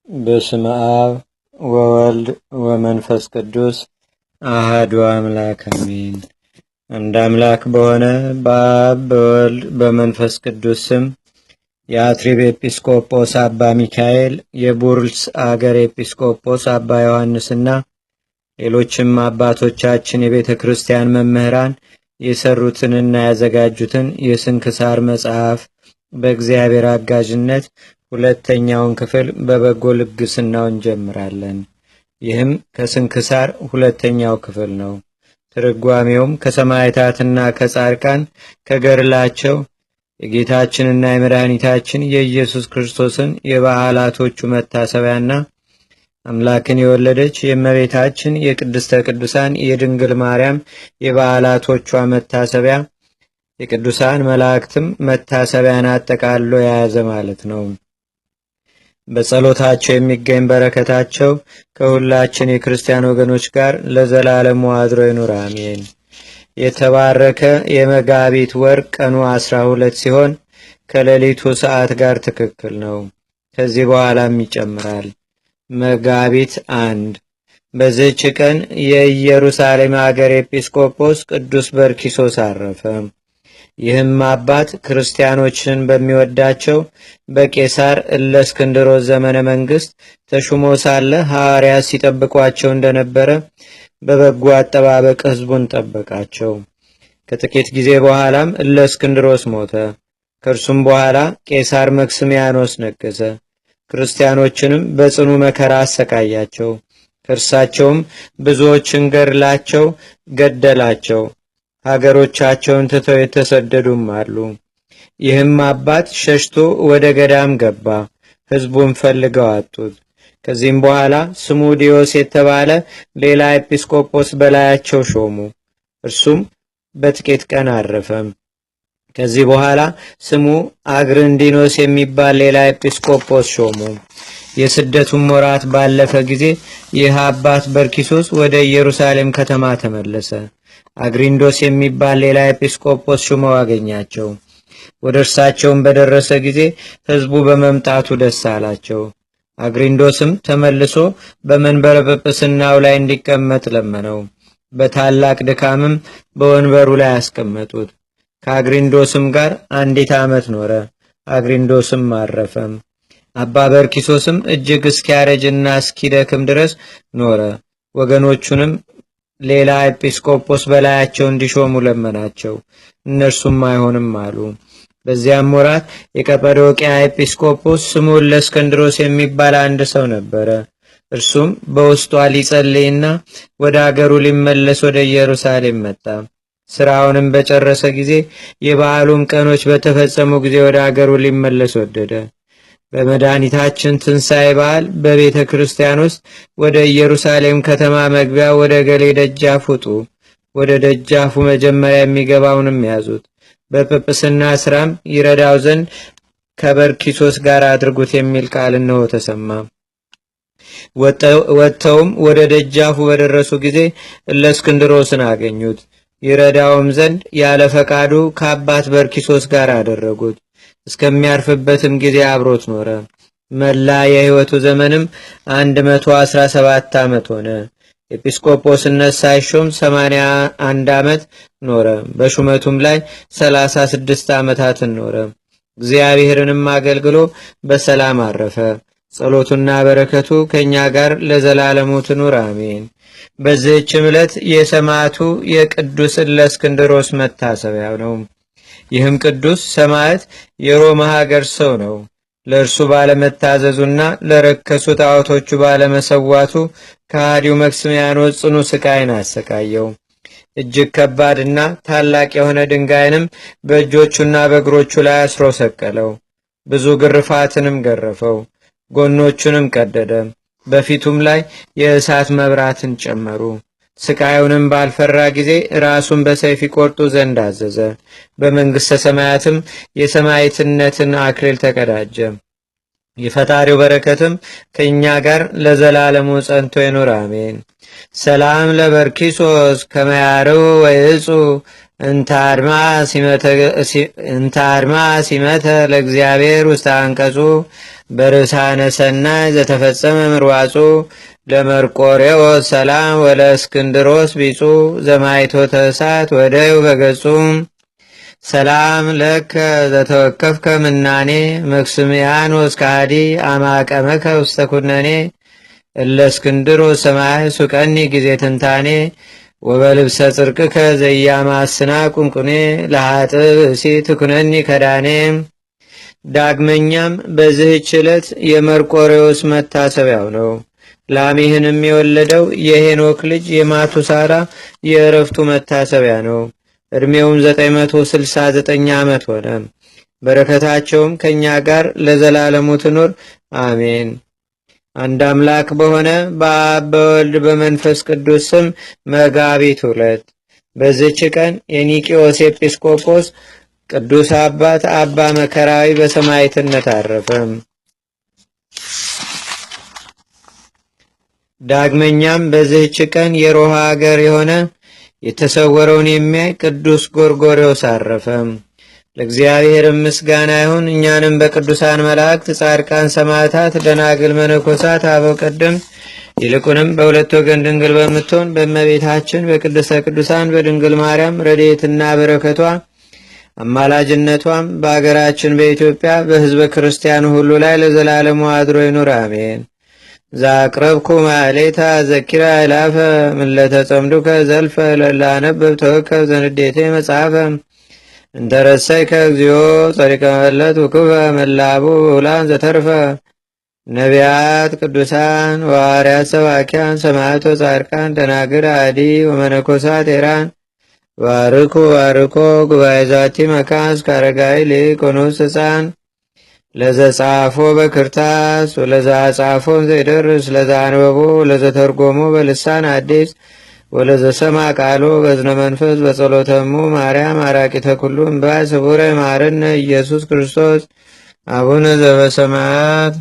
በስመ አብ ወወልድ ወመንፈስ ቅዱስ አሐዱ አምላክ አሜን። አንድ አምላክ በሆነ በአብ በወልድ በመንፈስ ቅዱስ ስም የአትሪብ ኤጲስቆጶስ አባ ሚካኤል፣ የቡርልስ አገር ኤጲስቆጶስ አባ ዮሐንስና ሌሎችም አባቶቻችን የቤተ ክርስቲያን መምህራን የሰሩትንና ያዘጋጁትን የስንክሳር መጽሐፍ በእግዚአብሔር አጋዥነት ሁለተኛውን ክፍል በበጎ ልግስናው እንጀምራለን። ይህም ከስንክሳር ሁለተኛው ክፍል ነው። ትርጓሜውም ከሰማዕታትና ከጻድቃን ከገድላቸው የጌታችንና የመድኃኒታችን የኢየሱስ ክርስቶስን የበዓላቶቹ መታሰቢያና አምላክን የወለደች የእመቤታችን የቅድስተ ቅዱሳን የድንግል ማርያም የበዓላቶቿ መታሰቢያ የቅዱሳን መላእክትም መታሰቢያን አጠቃሎ የያዘ ማለት ነው። በጸሎታቸው የሚገኝ በረከታቸው ከሁላችን የክርስቲያን ወገኖች ጋር ለዘላለሙ አድሮ ይኑር አሜን። የተባረከ የመጋቢት ወር ቀኑ 12 ሲሆን ከሌሊቱ ሰዓት ጋር ትክክል ነው። ከዚህ በኋላም ይጨምራል። መጋቢት 1 በዚህች ቀን የኢየሩሳሌም አገር ኤጲስቆጶስ ቅዱስ በርኪሶስ አረፈ። ይህም አባት ክርስቲያኖችን በሚወዳቸው በቄሳር እለእስክንድሮስ ዘመነ መንግስት ተሹሞ ሳለ ሐዋርያት ሲጠብቋቸው እንደነበረ በበጎ አጠባበቅ ሕዝቡን ጠበቃቸው። ከጥቂት ጊዜ በኋላም እለእስክንድሮስ ሞተ። ከእርሱም በኋላ ቄሳር መክስሚያኖስ ነገሰ። ክርስቲያኖችንም በጽኑ መከራ አሰቃያቸው። ከእርሳቸውም ብዙዎችን ገደላቸው። ሀገሮቻቸውን ትተው የተሰደዱም አሉ። ይህም አባት ሸሽቶ ወደ ገዳም ገባ። ሕዝቡን ፈልገው አጡት። ከዚህም በኋላ ስሙ ዲዮስ የተባለ ሌላ ኤጲስቆጶስ በላያቸው ሾሙ። እርሱም በጥቂት ቀን አረፈ። ከዚህ በኋላ ስሙ አግርንዲኖስ የሚባል ሌላ ኤጲስቆጶስ ሾሙ። የስደቱም ወራት ባለፈ ጊዜ ይህ አባት በርኪሶስ ወደ ኢየሩሳሌም ከተማ ተመለሰ። አግሪንዶስ የሚባል ሌላ ኤጲስቆጶስ ሹመው አገኛቸው። ወደ እርሳቸውም በደረሰ ጊዜ ሕዝቡ በመምጣቱ ደስ አላቸው። አግሪንዶስም ተመልሶ በመንበረ ጵጵስናው ላይ እንዲቀመጥ ለመነው። በታላቅ ድካምም በወንበሩ ላይ አስቀመጡት። ከአግሪንዶስም ጋር 1 ዓመት ኖረ። አግሪንዶስም አረፈ። አባ በርኪሶስም እጅግ እስኪያረጅና እስኪደክም ድረስ ኖረ። ወገኖቹንም ሌላ ኤጲስቆጶስ በላያቸው እንዲሾሙ ለመናቸው። እነርሱም አይሆንም አሉ። በዚያም ወራት የቀጰዶቅያ ኤጲስቆጶስ ስሙ እለእስክንድሮስ የሚባል አንድ ሰው ነበረ። እርሱም በውስጧ ሊጸልይና ወደ አገሩ ሊመለስ ወደ ኢየሩሳሌም መጣ። ስራውንም በጨረሰ ጊዜ የበዓሉም ቀኖች በተፈጸሙ ጊዜ ወደ አገሩ ሊመለስ ወደደ። በመድኃኒታችን ትንሣኤ በዓል በቤተ ክርስቲያን ውስጥ ወደ ኢየሩሳሌም ከተማ መግቢያ ወደ ገሌ ደጃፍ ውጡ። ወደ ደጃፉ መጀመሪያ የሚገባውንም ያዙት። በጵጵስና ስራም ይረዳው ዘንድ ከበርኪሶስ ጋር አድርጉት የሚል ቃል እነሆ ተሰማ። ወጥተውም ወደ ደጃፉ በደረሱ ጊዜ እለእስክንድሮስን አገኙት። ይረዳውም ዘንድ ያለ ፈቃዱ ከአባት በርኪሶስ ጋር አደረጉት። እስከሚያርፍበትም ጊዜ አብሮት ኖረ። መላ የሕይወቱ ዘመንም 117 ዓመት ሆነ። ኤጲስቆጶስነት ሳይሾም 81 ዓመት ኖረ። በሹመቱም ላይ 36 ዓመታትን ኖረ። እግዚአብሔርንም አገልግሎ በሰላም አረፈ። ጸሎቱና በረከቱ ከእኛ ጋር ለዘላለሙ ትኑር አሜን። በዚህችም ዕለት የሰማዕቱ የቅዱስ እለእስክንድሮስ መታሰቢያው ነው። ይህም ቅዱስ ሰማዕት የሮማ ሀገር ሰው ነው። ለእርሱ ባለመታዘዙና ለረከሱ ጣዖቶቹ ባለመሰዋቱ ከሃዲው መክስሚያኖስ ጽኑ ስቃይን አሰቃየው። እጅግ ከባድና ታላቅ የሆነ ድንጋይንም በእጆቹና በእግሮቹ ላይ አስሮ ሰቀለው። ብዙ ግርፋትንም ገረፈው። ጎኖቹንም ቀደደ። በፊቱም ላይ የእሳት መብራትን ጨመሩ። ስቃዩንም ባልፈራ ጊዜ ራሱን በሰይፍ ይቆርጡ ዘንድ አዘዘ። በመንግሥተ ሰማያትም የሰማዕትነትን አክሊል ተቀዳጀ። የፈጣሪው በረከትም ከእኛ ጋር ለዘላለሙ ጸንቶ ይኑር አሜን። ሰላም ለበርኪሶስ ከመያርው ወይጹ እንተ አድማ ሲመተ ለእግዚአብሔር ውስተ አንቀጹ በርሳነ ሰናይ ዘተፈጸመ ምርዋጹ ለመርቆሬዎስ ሰላም ወለእስክንድሮስ ቢጹ ዘማይቶተ እሳት ወደዩ በገጹ ሰላም ለከ ዘተወከፍከ ምናኔ መክስምያኖስ ካዲ አማቀመከ ውስተ ኩነኔ እለእስክንድሮስ ሰማይ ሱቀኒ ጊዜ ትንታኔ ወበልብሰ ጽርቅከ ዘያማስና ቁንቁኔ ለሃጥብ እሲ ትኩነኒ ከዳኔ። ዳግመኛም በዚህች ዕለት የመርቆሬዎስ መታሰቢያው ነው። ላሜህንም የወለደው የሄኖክ ልጅ የማቱሳላ የእረፍቱ መታሰቢያ ነው። ዕድሜውም 969 ዓመት ሆነ። በረከታቸውም ከእኛ ጋር ለዘላለሙ ትኑር አሜን። አንድ አምላክ በሆነ በአብ በወልድ በመንፈስ ቅዱስ ስም መጋቢት 2 በዚች ቀን የኒቂዮስ ኤጲስቆጶስ ቅዱስ አባት አባ መከራዊ በሰማዕትነት አረፈ። ዳግመኛም በዚህች ቀን የሮሃ አገር የሆነ የተሰወረውን የሚያይ ቅዱስ ጎርጎርዮስ አረፈ። ለእግዚአብሔር ምስጋና ይሁን። እኛንም በቅዱሳን መላእክት፣ ጻድቃን፣ ሰማዕታት፣ ደናግል፣ መነኮሳት፣ አበው ቀደም ይልቁንም በሁለት ወገን ድንግል በምትሆን በእመቤታችን በቅድስተ ቅዱሳን በድንግል ማርያም ረድኤትና በረከቷ አማላጅነቷም በአገራችን በኢትዮጵያ በሕዝበ ክርስቲያኑ ሁሉ ላይ ለዘላለሙ አድሮ ይኑር አሜን። ዛቅረብኩ ማሌታ ዘኪራ ይላፈ ምለተጸምዱከ ዘልፈ ለላነበብ ተወከብ ዘንዴቴ መጽሐፈ እንተረሰይከ እግዚኦ ጸሪቀ መለት ውክበ መላቡ ውላን ዘተርፈ ነቢያት ቅዱሳን ዋርያት ሰባኪያን ሰማዕቶ ጻድቃን ደናግል አዲ ወመነኮሳት ኤራን ባርኩ ባርኮ ጉባኤ ዛቲ መካስ ካረጋይ ሊቆኖስ ሕፃን ለዘጻፎ በክርታስ ወለዛ ጻፎን ዘይደርስ ለዛ አንበቦ ለዘተርጎሞ በልሳን አዲስ ወለዘሰማ ቃሎ በዝነ መንፈስ በጸሎተሙ ማርያም አራቂተ ኩሉ እምባይ ስቡረ ማረነ ኢየሱስ ክርስቶስ አቡነ ዘበሰማያት